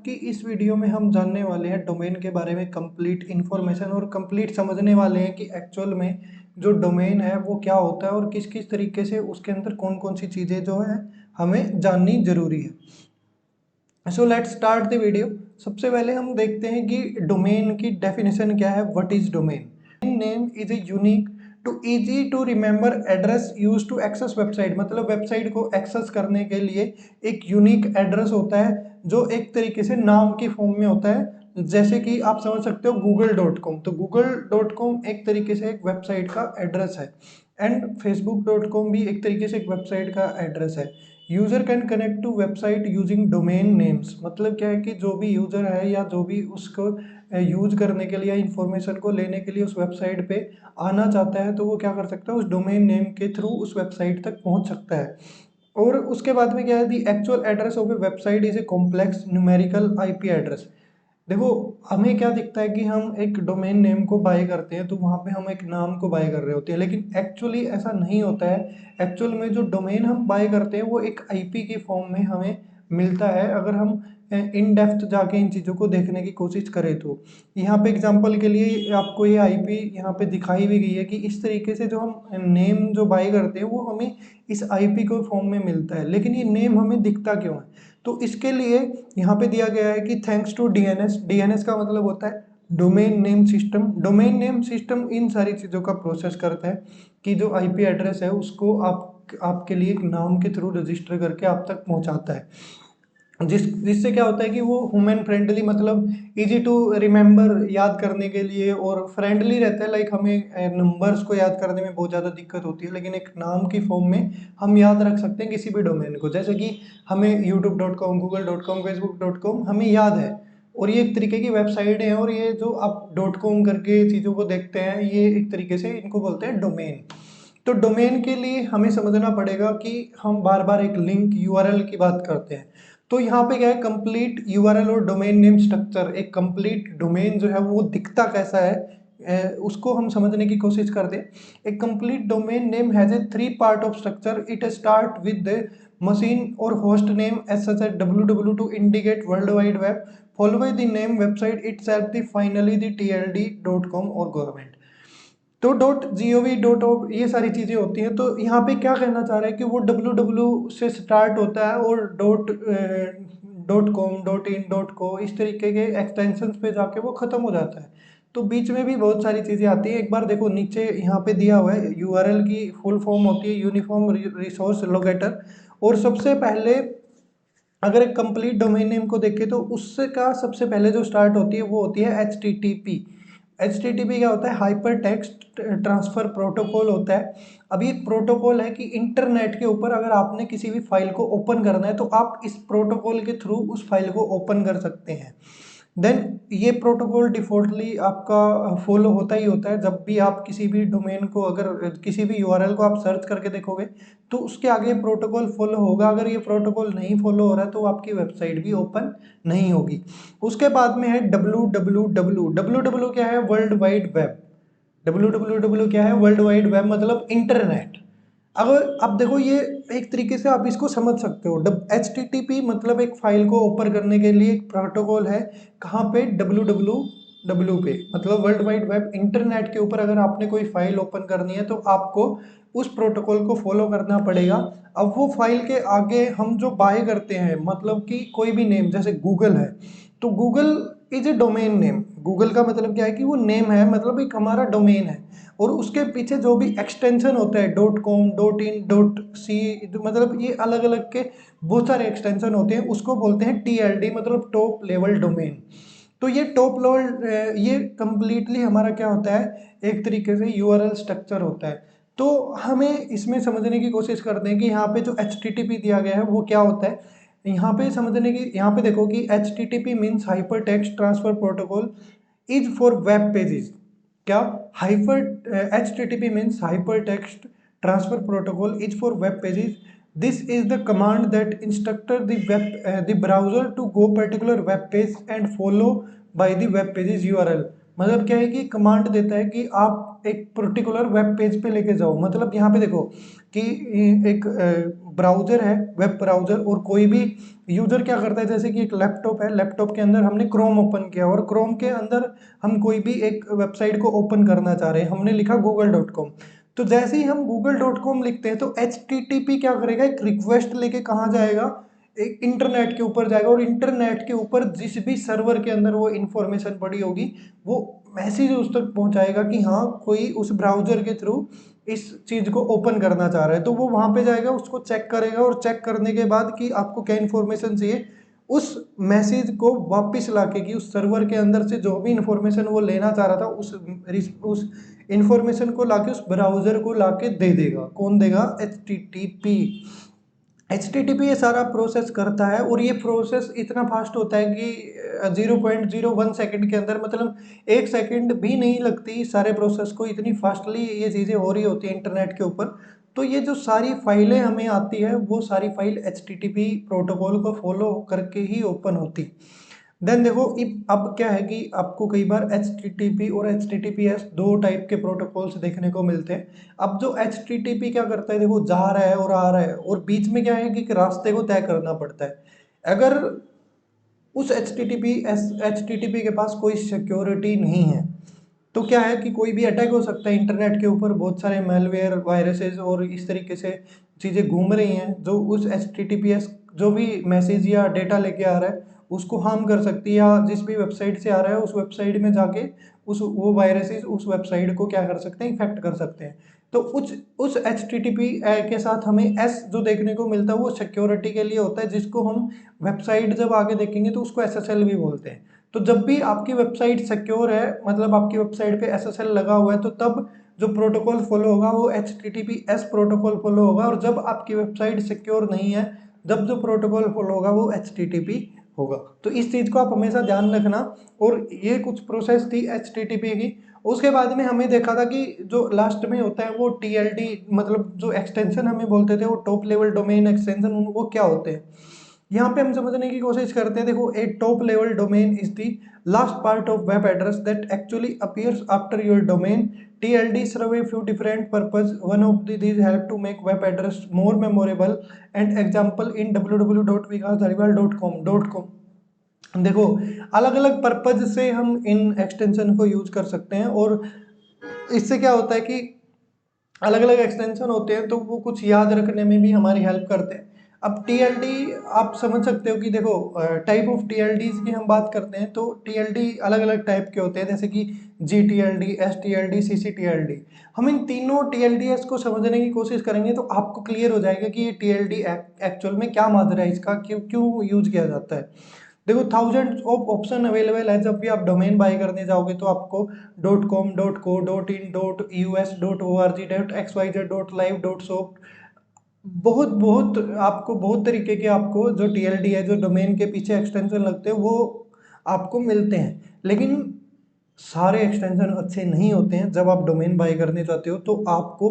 कि इस वीडियो में हम जानने वाले हैं डोमेन के बारे में कंप्लीट इन्फॉर्मेशन और कंप्लीट समझने वाले हैं कि एक्चुअल में जो डोमेन है वो क्या होता है और किस किस तरीके से उसके अंदर कौन कौन सी चीज़ें जो है हमें जाननी जरूरी है। So let's start the video. सबसे पहले हम देखते हैं कि डोमेन की डेफिनेशन क्या है। What is domain? Name is a unique to easy to remember address use to access website. मतलब वेबसाइट को एक्सेस करने के लिए एक यूनिक एड्रेस होता है जो एक तरीके से नाम की फॉर्म में होता है। जैसे कि आप समझ सकते हो google.com। तो google.com एक तरीके से एक वेबसाइट का एड्रेस है एंड facebook.com भी एक तरीके से एक वेबसाइट का एड्रेस है। User can connect to website using domain names. मतलब क्या है कि जो भी यूजर है या जो भी उसको यूज करने के लिए इंफॉर्मेशन को लेने के लिए उस वेबसाइट पे आना चाहता है तो वो क्या कर सकता है, उस डोमेन नेम के थ्रू उस वेबसाइट तक पहुंच सकता है। और उसके बाद में क्या है, the actual address of A website is a complex numerical IP address. देखो, हमें क्या दिखता है कि हम एक डोमेन नेम को बाय करते हैं तो वहाँ पे हम एक नाम को बाय कर रहे होते हैं, लेकिन एक्चुअली ऐसा नहीं होता है। एक्चुअल में जो डोमेन हम बाय करते हैं वो एक आईपी के फॉर्म में हमें मिलता है। अगर हम इन डेप्थ जाके इन चीज़ों को देखने की कोशिश करें तो यहाँ पे एग्जांपल के लिए आपको ये आईपी यहाँ पे दिखाई भी गई है कि इस तरीके से जो हम नेम जो बाय करते हैं वो हमें इस आईपी को फॉर्म में मिलता है, लेकिन ये नेम हमें दिखता क्यों है? तो इसके लिए यहाँ पे दिया गया है कि थैंक्स टू डीएनएस। डीएनएस का मतलब होता है domain name system. Domain name system in सारी चीज़ों का प्रोसेस करता है कि जो आईपी एड्रेस है उसको आपके लिए एक नाम के थ्रू रजिस्टर करके आप तक पहुंचाता है, जिससे क्या होता है कि वो ह्यूमन फ्रेंडली, मतलब इजी टू रिमेंबर, याद करने के लिए और फ्रेंडली रहता है। लाइक हमें नंबर्स को याद करने में बहुत ज़्यादा दिक्कत होती है, लेकिन एक नाम की फॉर्म में हम याद रख सकते हैं किसी भी डोमेन को। जैसे कि हमें youtube.com, google.com, facebook.com हमें याद है और ये एक तरीके की वेबसाइट है, और ये जो आप .com करके चीज़ों को देखते हैं ये एक तरीके से इनको बोलते हैं डोमेन। तो डोमेन के लिए हमें समझना पड़ेगा कि हम बार बार एक लिंक यूआरएल की बात करते हैं। तो यहाँ पे क्या है, कंप्लीट यूआरएल और डोमेन नेम स्ट्रक्चर। एक कंप्लीट डोमेन जो है वो दिखता कैसा है, उसको हम समझने की कोशिश करते हैं। एक complete domain name has a 3 part of structure. It start with the machine और host name as such as www to indicate world wide web, follow by the name website itself, the finally the tld.com और government. तो .gov ये सारी चीज़ें होती हैं। तो यहाँ पे क्या कहना चाह रहा है कि वो www से स्टार्ट होता है और .com, .in, .co इस तरीके के एक्सटेंशंस पे जाके वो ख़त्म हो जाता है। तो बीच में भी बहुत सारी चीज़ें आती हैं। एक बार देखो नीचे यहाँ पे दिया हुआ है, यूआरएल की फुल फॉर्म होती है यूनिफॉर्म रिसोर्स लोकेटर। और सबसे पहले अगर एक कंप्लीट डोमेन नेम को देखें तो उससे का सबसे पहले जो स्टार्ट होती है वो होती है HTTP। HTTP क्या होता है? हाइपर टेक्स्ट ट्रांसफर प्रोटोकॉल होता है। अभी एक प्रोटोकॉल है कि इंटरनेट के ऊपर अगर आपने किसी भी फाइल को ओपन करना है तो आप इस प्रोटोकॉल के थ्रू उस फाइल को ओपन कर सकते हैं। देन ये प्रोटोकॉल डिफॉल्टली आपका फॉलो होता ही होता है। जब भी आप किसी भी डोमेन को, अगर किसी भी यूआरएल को आप सर्च करके देखोगे तो उसके आगे प्रोटोकॉल फॉलो होगा। अगर ये प्रोटोकॉल नहीं फॉलो हो रहा है तो आपकी वेबसाइट भी ओपन नहीं होगी। उसके बाद में है www। www क्या है? World wide web. www क्या है? वर्ल्ड वाइड वेब मतलब इंटरनेट। अगर अब देखो ये एक तरीके से आप इसको समझ सकते हो। HTTP मतलब एक फाइल को ओपन करने के लिए एक प्रोटोकॉल है। कहाँ पे? www पे, मतलब वर्ल्ड वाइड वेब इंटरनेट के ऊपर अगर आपने कोई फाइल ओपन करनी है तो आपको उस प्रोटोकॉल को फॉलो करना पड़ेगा। अब वो फाइल के आगे हम जो बाय करते हैं, मतलब कि कोई भी नेम, जैसे गूगल है तो Google is a domain name. Google का मतलब क्या है कि वो नेम है, मतलब एक हमारा डोमेन है। और उसके पीछे जो भी एक्सटेंशन होता है .com, .in, .c, मतलब ये अलग अलग के बहुत सारे एक्सटेंशन होते हैं, उसको बोलते हैं TLD, मतलब टॉप लेवल डोमेन। तो ये टॉप लेवल, ये कंप्लीटली हमारा क्या होता है, एक तरीके से यूआरएल स्ट्रक्चर होता है। तो हमें इसमें समझने की कोशिश करते हैं कि यहाँ पे जो HTTP दिया गया है वो क्या होता है। यहाँ पे समझने की, यहाँ पे देखो कि HTTP means hyper text transfer protocol is for web pages. क्या? Hyper HTTP means hyper text transfer protocol is for web pages. This is the command that instructor the browser to go particular web page and follow by the web pages URL. मतलब क्या है कि command देता है कि आप एक particular web page पे लेके जाओ। मतलब यहाँ पे देखो कि एक ब्राउज़र है, वेब ब्राउज़र, और कोई भी यूज़र क्या करता है, जैसे कि एक लैपटॉप है, लैपटॉप के अंदर हमने क्रोम ओपन किया और क्रोम के अंदर हम कोई भी एक वेबसाइट को ओपन करना चाह रहे हैं, हमने लिखा google.com। तो जैसे ही हम google.com लिखते हैं तो HTTP क्या करेगा, एक रिक्वेस्ट लेके कहाँ जाएगा, एक इंटरनेट के ऊपर जाएगा, और इंटरनेट के ऊपर जिस भी सर्वर के अंदर वो इंफॉर्मेशन पड़ी होगी वो मैसेज उस तक पहुंचाएगा कि हाँ कोई उस ब्राउज़र के थ्रू इस चीज़ को ओपन करना चाह रहा है। तो वो वहाँ पे जाएगा, उसको चेक करेगा, और चेक करने के बाद कि आपको क्या इन्फॉर्मेशन चाहिए, उस मैसेज को वापस लाके कि उस सर्वर के अंदर से जो भी इंफॉर्मेशन वो लेना चाह रहा था उस इंफॉर्मेशन को लाके उस ब्राउज़र को लाके दे देगा। कौन देगा? HTTP ये सारा प्रोसेस करता है, और ये प्रोसेस इतना फास्ट होता है कि 0.01 सेकंड के अंदर, मतलब 1 सेकंड भी नहीं लगती सारे प्रोसेस को, इतनी फास्टली ये चीज़ें हो रही होती है इंटरनेट के ऊपर। तो ये जो सारी फाइलें हमें आती है वो सारी फाइल HTTP प्रोटोकॉल को फॉलो करके ही ओपन होती। देन देखो अब क्या है कि आपको कई बार HTTP और HTTPS दो टाइप के प्रोटोकॉल्स देखने को मिलते हैं। अब जो HTTP क्या करता है, देखो जा रहा है और आ रहा है, और बीच में क्या है कि एक रास्ते को तय करना पड़ता है। अगर उस HTTP के पास कोई सिक्योरिटी नहीं है तो क्या है कि कोई भी अटैक हो सकता है इंटरनेट के ऊपर, बहुत सारे मेलवेयर, वायरसेस और इस तरीके से चीज़ें घूम रही हैं जो उस HTTPS जो भी मैसेज या डेटा लेके आ रहा है उसको हार्म कर सकती है, या जिस भी वेबसाइट से आ रहा है उस वेबसाइट में जाके उस वो वायरसेस उस वेबसाइट को क्या कर सकते हैं, इफेक्ट कर सकते हैं। तो उस HTTP के साथ हमें S जो देखने को मिलता है वो सिक्योरिटी के लिए होता है, जिसको हम वेबसाइट जब आगे देखेंगे तो उसको SSL भी बोलते हैं। तो जब भी आपकी वेबसाइट सिक्योर है, मतलब आपकी वेबसाइट पे SSL लगा हुआ है, तो तब जो प्रोटोकॉल फॉलो होगा वो HTTPS प्रोटोकॉल फॉलो होगा, और जब आपकी वेबसाइट सिक्योर नहीं है, जब जो प्रोटोकॉल फॉलो होगा वो HTTP होगा। तो इस चीज़ को आप हमेशा ध्यान रखना। और ये कुछ प्रोसेस थी HTTP की। उसके बाद में हमें देखा था कि जो लास्ट में होता है वो TLD, मतलब जो एक्सटेंशन हमें बोलते थे वो टॉप लेवल डोमेन एक्सटेंशन, वो क्या होते हैं यहाँ पे हम समझने की कोशिश करते हैं। देखो, a top level domain is the last part of web address that actually appears after your domain. TLD serve a few different purpose. One of these help to make web address more memorable and example in www.vikasdariwal.com. देखो, अलग अलग purpose से हम इन extension को use कर सकते हैं, और इससे क्या होता है कि अलग अलग एक्सटेंशन होते हैं तो वो कुछ याद रखने में भी हमारी हेल्प करते हैं। अब TLD आप समझ सकते हो कि देखो, टाइप ऑफ TLDs की हम बात करते हैं तो TLD अलग अलग टाइप के होते हैं, जैसे कि GTLD, STLD, CCTLD। हम इन तीनों TLDs को समझने की कोशिश करेंगे तो आपको क्लियर हो जाएगा कि ये TLD एक्चुअल में क्या माजरा है, इसका क्यों क्यों यूज किया जाता है। देखो, थाउजेंड ऑफ ऑप्शन अवेलेबल है जब भी आप डोमेन बाय करने जाओगे, तो आपको .com, .co, .in, .us, .org, .xyz, .live, .soft, बहुत बहुत आपको बहुत तरीके के आपको जो TLD है, जो डोमेन के पीछे एक्सटेंशन लगते हैं, वो आपको मिलते हैं। लेकिन सारे एक्सटेंशन अच्छे नहीं होते हैं। जब आप डोमेन बाय करने जाते हो तो आपको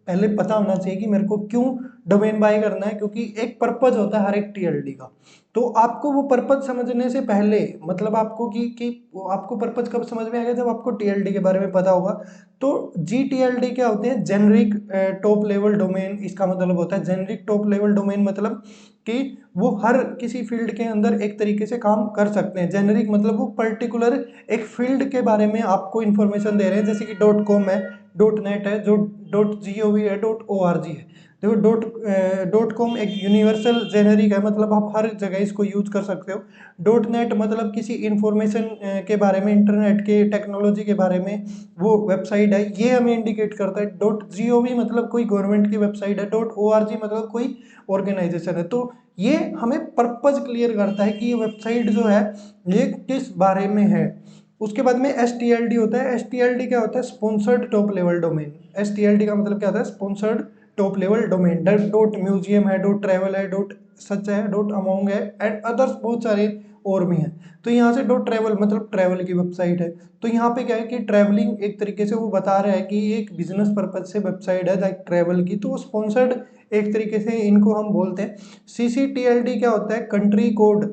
पहले पता होना चाहिए कि मेरे को क्यों डोमेन बाय करना है, क्योंकि एक पर्पज होता है हर एक TLD का। तो आपको वो पर्पज समझने से पहले, मतलब आपको कि आपको पर्पज कब समझ में आएगा, जब आपको TLD के बारे में पता होगा। तो GTLD क्या होते हैं? जेनरिक टॉप लेवल डोमेन, इसका मतलब होता है जेनरिक टॉप लेवल डोमेन, मतलब कि वो हर किसी फील्ड के अंदर एक तरीके से काम कर सकते हैं। जेनरिक मतलब वो पर्टिकुलर एक फील्ड के बारे में आपको इन्फॉर्मेशन दे रहे हैं, जैसे कि .com है, .net है, जो .gov है, .org है। देखो, .com एक यूनिवर्सल जेनरिक है, मतलब आप हर जगह इसको यूज कर सकते हो। .net मतलब किसी इंफॉर्मेशन के बारे में, इंटरनेट के टेक्नोलॉजी के बारे में वो वेबसाइट है, ये हमें इंडिकेट करता है। .gov मतलब कोई गवर्नमेंट की वेबसाइट है। .org मतलब कोई ऑर्गेनाइजेशन है। तो ये हमें पर्पज क्लियर करता है कि ये वेबसाइट जो है ये किस बारे में है। उसके बाद में STLD होता है। STLD क्या होता है? Sponsored top level domain. STLD का मतलब क्या होता है? Sponsored top level domain. .Museum है, .ट्रैवल है, .सच है, .अमोंग है, एंड अदर्स बहुत सारे और भी हैं। तो यहाँ से .ट्रैवल मतलब ट्रैवल की वेबसाइट है। तो यहाँ पे क्या है कि ट्रैवलिंग एक तरीके से वो बता रहा है कि ये एक बिजनेस पर्पज से वेबसाइट है लाइक ट्रैवल की, तो वो स्पॉन्सर्ड एक तरीके से इनको हम बोलते हैं। CCTLD क्या होता है? Country code.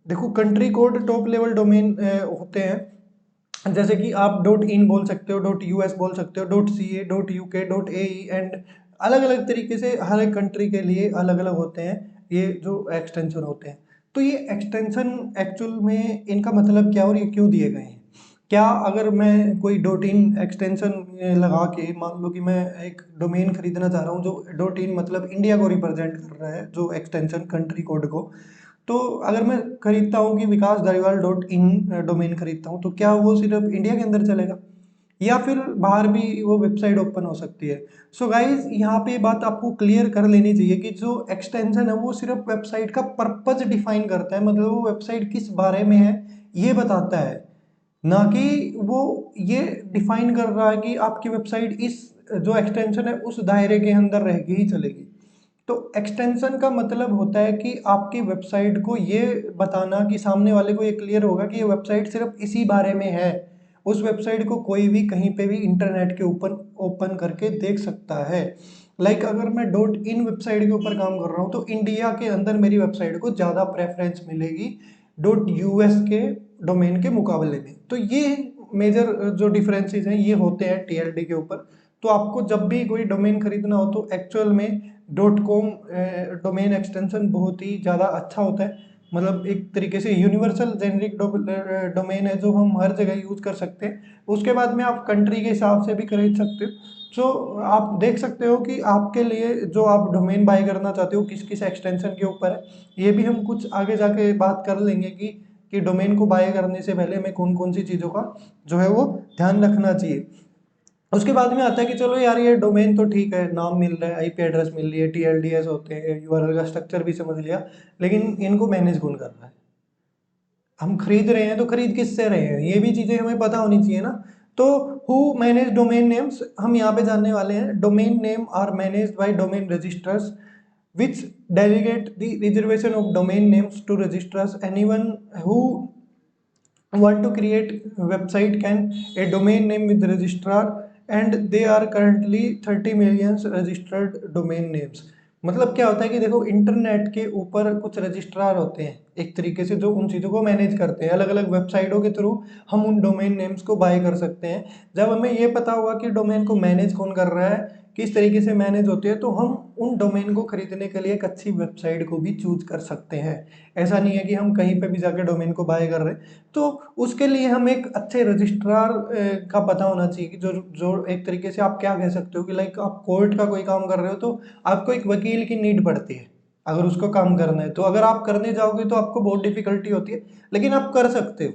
देखो, country code top level domain होते हैं, जैसे कि आप .in बोल सकते हो, .us बोल सकते हो, .ca, .uk, .ae एंड अलग अलग तरीके से हर एक कंट्री के लिए अलग अलग होते हैं ये जो एक्सटेंशन होते हैं। तो ये एक्सटेंशन एक्चुअल में इनका मतलब क्या और ये क्यों दिए गए हैं? क्या अगर मैं कोई डॉट इन एक्सटेंशन लगा के, मान लो कि मैं एक डोमेन खरीदना चाह रहा हूँ जो डॉट इन मतलब इंडिया को रिप्रेजेंट कर रहा है, जो एक्सटेंशन कंट्री कोड को, तो अगर मैं खरीदता हूँ कि विकास धारीवाल डॉट इन डोमेन खरीदता हूँ, तो क्या वो सिर्फ इंडिया के अंदर चलेगा या फिर बाहर भी वो वेबसाइट ओपन हो सकती है? सो गाइज यहाँ पे बात आपको क्लियर कर लेनी चाहिए कि जो एक्सटेंशन है वो सिर्फ वेबसाइट का पर्पज डिफाइन करता है, मतलब वो वेबसाइट किस बारे में है ये बताता है, ना कि वो ये डिफाइन कर रहा है कि आपकी वेबसाइट इस जो एक्सटेंशन है उस दायरे के अंदर रह के ही चलेगी। तो एक्सटेंशन का मतलब होता है कि आपकी वेबसाइट को ये बताना कि सामने वाले को ये क्लियर होगा कि ये वेबसाइट सिर्फ इसी बारे में है, उस वेबसाइट को कोई भी कहीं पे भी इंटरनेट के ऊपर ओपन करके देख सकता है। अगर मैं डॉट इन वेबसाइट के ऊपर काम कर रहा हूँ तो इंडिया के अंदर मेरी वेबसाइट को ज़्यादा प्रेफरेंस मिलेगी डॉट यूएस के डोमेन के मुकाबले में। तो ये मेजर जो डिफरेंसेस हैं ये होते हैं टीएलडी के ऊपर। तो आपको जब भी कोई डोमेन खरीदना हो तो एक्चुअल में डॉट कॉम डोमेन एक्सटेंशन बहुत ही ज़्यादा अच्छा होता है, मतलब एक तरीके से यूनिवर्सल जेनरिक डोमेन है जो हम हर जगह यूज कर सकते हैं। उसके बाद में आप कंट्री के हिसाब से भी खरीद सकते हो। सो आप देख सकते हो कि आपके लिए जो आप डोमेन बाय करना चाहते हो किस किस एक्सटेंशन के ऊपर है, ये भी हम कुछ आगे जाके बात कर लेंगे कि डोमेन को बाय करने से पहले हमें कौन कौन सी चीज़ों का जो है वो ध्यान रखना चाहिए। उसके बाद में आता है कि चलो यार ये डोमेन तो ठीक है, नाम मिल रहा है, आईपी एड्रेस मिल रही है, टीएलडीएस होते हैं, यूआरएल का स्ट्रक्चर भी समझ लिया, लेकिन इनको मैनेज कौन कर रहा है? हम खरीद रहे हैं तो खरीद किससे रहे हैं, ये भी चीज़ें हमें पता होनी चाहिए ना। तो हु मैनेज डोमेन नेम्स हम यहाँ पे जानने वाले हैं। Domain name are managed by domain registrars which delegate the reservation of domain names to registrars. Anyone who want to create website can a domain name with registrar, and they are currently 30 million registered domain names। मतलब क्या होता है कि देखो internet के ऊपर कुछ registrar होते हैं एक तरीके से जो उन चीज़ों को मैनेज करते हैं, अलग अलग वेबसाइटों के थ्रू हम उन डोमेन नेम्स को बाय कर सकते हैं। जब हमें ये पता होगा कि डोमेन को मैनेज कौन कर रहा है, किस तरीके से मैनेज होती है, तो हम उन डोमेन को खरीदने के लिए एक अच्छी वेबसाइट को भी चूज कर सकते हैं। ऐसा नहीं है कि हम कहीं पे भी जाके डोमेन को बाय कर रहे हैं। तो उसके लिए हम एक अच्छे रजिस्ट्रार का पता होना चाहिए कि जो जो एक तरीके से आप क्या कह सकते हो कि आप कोर्ट का कोई काम कर रहे हो तो आपको एक वकील की नीड पड़ती है अगर उसको काम करना है। तो अगर आप करने जाओगे तो आपको बहुत डिफिकल्टी होती है, लेकिन आप कर सकते हो,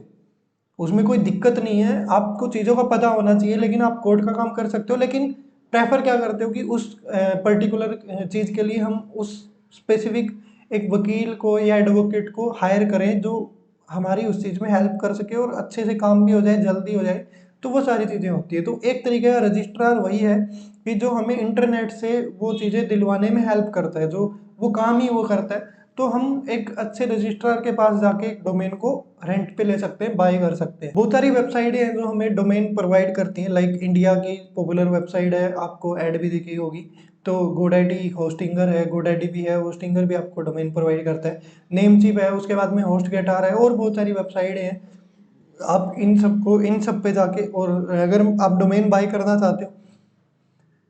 उसमें कोई दिक्कत नहीं है। आपको चीज़ों का पता होना चाहिए, लेकिन आप कोर्ट का काम कर सकते हो। लेकिन प्रेफर क्या करते हो कि उस पर्टिकुलर चीज़ के लिए हम उस स्पेसिफिक एक वकील को या एडवोकेट को हायर करें जो हमारी उस चीज़ में हेल्प कर सके और अच्छे से काम भी हो जाए, जल्दी हो जाए। तो वो सारी चीज़ें होती है। तो एक तरीके का रजिस्ट्रार वही है कि जो हमें इंटरनेट से वो चीज़ें दिलवाने में हेल्प करता है, जो वो काम ही वो करता है। तो हम एक अच्छे रजिस्ट्रार के पास जाके एक डोमेन को रेंट पे ले सकते हैं, बाय कर सकते हैं। बहुत सारी वेबसाइटें हैं जो हमें डोमेन प्रोवाइड करती हैं, इंडिया की पॉपुलर वेबसाइट है, आपको ऐड भी दिखी होगी, तो गोडैडी होस्टिंगर है, गोडैडी भी है, होस्टिंगर भी आपको डोमेन प्रोवाइड करता है। नेमचीप है, उसके बाद में होस्टगेटार है, और बहुत सारी वेबसाइटें हैं। आप इन सब पे जाके, और अगर आप डोमेन बाय करना चाहते हो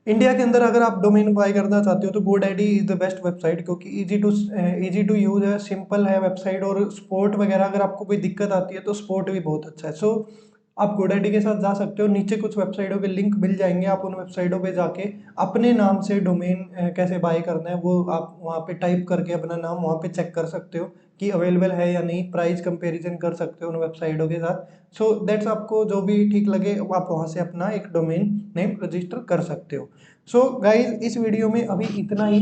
इंडिया के अंदर, अगर आप डोमेन बाय करना चाहते हो तो GoDaddy is the best website, क्योंकि इजी टू यूज है, सिंपल है वेबसाइट, और सपोर्ट वगैरह अगर आपको कोई दिक्कत आती है तो सपोर्ट भी बहुत अच्छा है। सो आप GoDaddy के साथ जा सकते हो। नीचे कुछ वेबसाइटों के लिंक मिल जाएंगे, आप उन वेबसाइटों पे जाके अपने नाम से डोमेन कैसे बाय करना है वो आप वहाँ पे टाइप करके अपना नाम वहाँ पे चेक कर सकते हो कि अवेलेबल है या नहीं, प्राइस कंपैरिजन कर सकते हो उन वेबसाइटों के साथ। सो दैट्स, आपको जो भी ठीक लगे आप वहाँ से अपना एक डोमेन नेम रजिस्टर कर सकते हो। सो गाइज इस वीडियो में अभी इतना ही।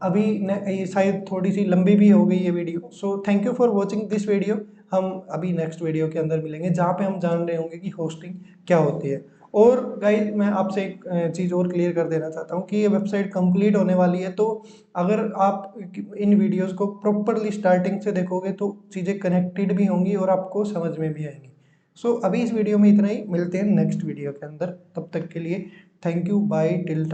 अभी ये शायद थोड़ी सी लंबी भी हो गई ये video. So thank you for watching this video. हम अभी नेक्स्ट वीडियो के अंदर मिलेंगे जहाँ पे हम जान रहे होंगे कि होस्टिंग क्या होती है। और गाइज मैं आपसे एक चीज़ और क्लियर कर देना चाहता हूँ कि ये वेबसाइट कंप्लीट होने वाली है, तो अगर आप इन वीडियोस को प्रॉपरली स्टार्टिंग से देखोगे तो चीज़ें कनेक्टेड भी होंगी और आपको समझ में भी आएंगी। सो अभी इस वीडियो में इतना ही, मिलते हैं नेक्स्ट वीडियो के अंदर, तब तक के लिए थैंक यू, बाय, टिल।